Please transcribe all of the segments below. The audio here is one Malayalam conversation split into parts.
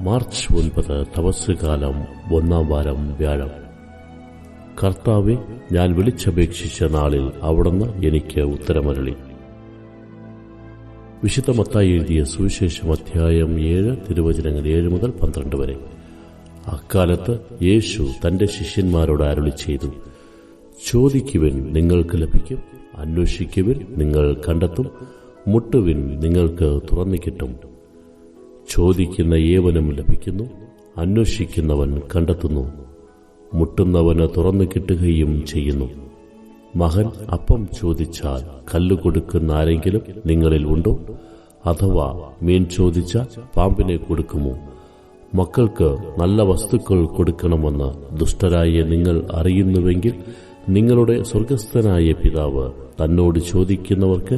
മാർച്ച് 9 തപസ്സുകാലം 1-ാം വാരം വ്യാഴം. കർത്താവെ, ഞാൻ വിളിച്ചപേക്ഷിച്ച നാളിൽ അവിടുന്ന് എനിക്ക് ഉത്തരമരുളി. വിശുദ്ധ മത്തായി എഴുതിയ സുവിശേഷം അധ്യായം 7 തിരുവചനങ്ങൾ 7 മുതൽ 12 വരെ. അക്കാലത്ത് യേശു തന്റെ ശിഷ്യന്മാരോട് അരുളി ചെയ്തു, ചോദിക്കുവിൻ, നിങ്ങൾക്ക് ലഭിക്കും; അന്വേഷിക്കുവിൻ, നിങ്ങൾ കണ്ടെത്തും; മുട്ടുവിൻ, നിങ്ങൾക്ക് തുറന്നു കിട്ടും. ചോദിക്കുന്ന ഏവനും ലഭിക്കുന്നു, അന്വേഷിക്കുന്നവൻ കണ്ടെത്തുന്നു, മുട്ടുന്നവന് തുറന്നു കിട്ടുകയും ചെയ്യുന്നു. മകൻ അപ്പം ചോദിച്ചാൽ കല്ല് കൊടുക്കുന്ന ആരെങ്കിലും നിങ്ങളിൽ ഉണ്ടോ? അഥവാ മീൻ ചോദിച്ചാൽ പാമ്പിനെ കൊടുക്കുമോ? മക്കൾക്ക് നല്ല വസ്തുക്കൾ കൊടുക്കണമെന്ന് ദുഷ്ടരായ നിങ്ങൾ അറിയുന്നുവെങ്കിൽ നിങ്ങളുടെ സ്വർഗസ്ഥനായ പിതാവ് തന്നോട് ചോദിക്കുന്നവർക്ക്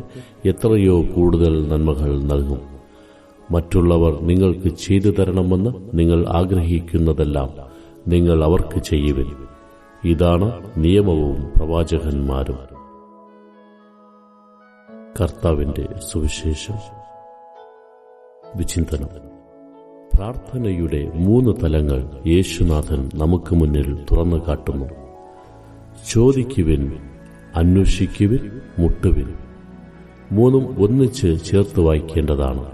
എത്രയോ കൂടുതൽ നന്മകൾ നൽകും. മറ്റുള്ളവർ നിങ്ങൾക്ക് ചെയ്തു തരണമെന്ന് നിങ്ങൾ ആഗ്രഹിക്കുന്നതെല്ലാം നിങ്ങൾ അവർക്ക് ചെയ്യുവിൻ. ഇതാണ് നിയമവും പ്രവാചകന്മാരും. കർത്താവിന്റെ സുവിശേഷം. വിചിന്തനം. പ്രാർത്ഥനയുടെ 3 തലങ്ങൾ യേശുനാഥൻ നമുക്ക് മുന്നിൽ തുറന്നു കാട്ടുന്നു. ചോദിക്കുവിൻ, അന്വേഷിക്കുവിൻ, മുട്ടുവിൻ. 3 ഒന്നിച്ച് ചേർത്ത് വായിക്കേണ്ടതാണ്.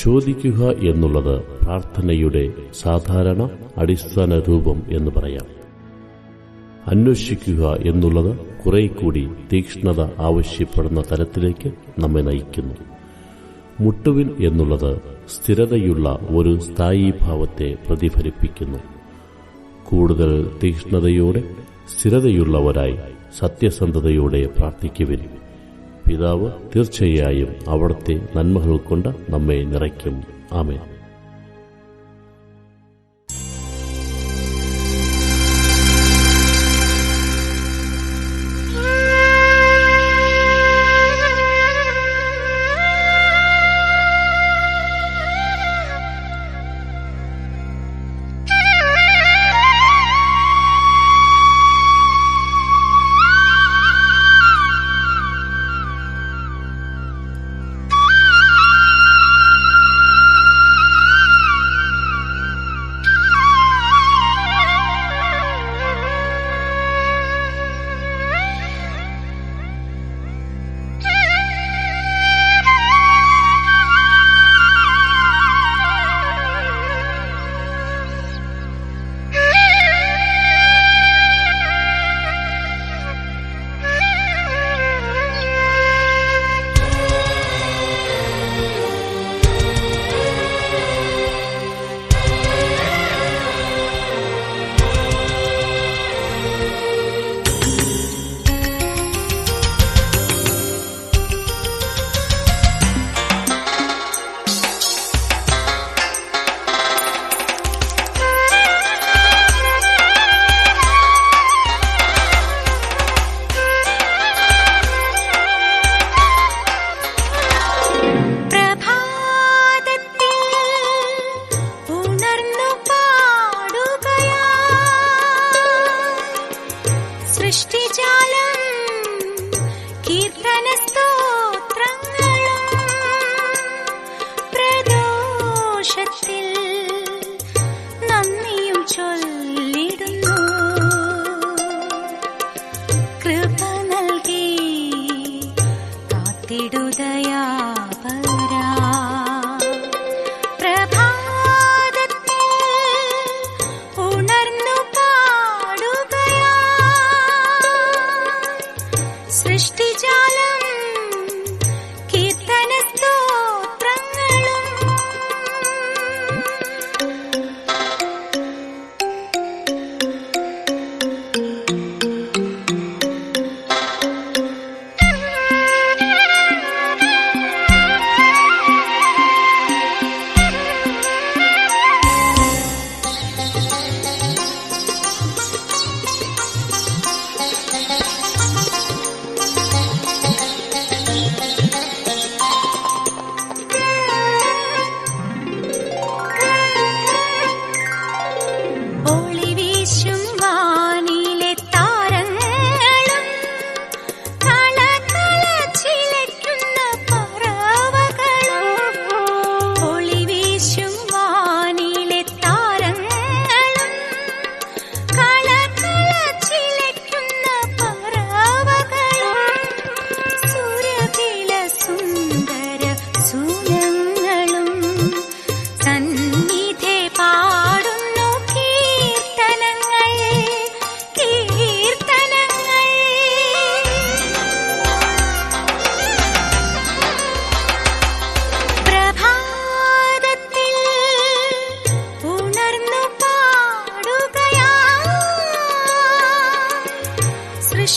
ചോദിക്കുക എന്നുള്ളത് പ്രാർത്ഥനയുടെ സാധാരണ അടിസ്ഥാന രൂപം എന്ന് പറയാം. അന്വേഷിക്കുക എന്നുള്ളത് കുറെ കൂടി തീക്ഷ്ണത ആവശ്യപ്പെടുന്ന തലത്തിലേക്ക് നമ്മെ നയിക്കുന്നു. മുട്ടുവിൻ എന്നുള്ളത് സ്ഥിരതയുള്ള ഒരു സ്ഥായീഭാവത്തെ പ്രതിഫലിപ്പിക്കുന്നു. കൂടുതൽ തീക്ഷ്ണതയോടെ, സ്ഥിരതയുള്ളവരായി, സത്യസന്ധതയോടെ പ്രാർത്ഥിക്കുവിൻ. പിതാവ് തീർച്ചയായും അവിടുത്തെ നന്മകൾ കൊണ്ട് നമ്മെ നിറയ്ക്കും. ആമേൻ.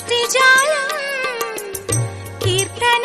സൃഷ്ടിജാലം കീർത്തന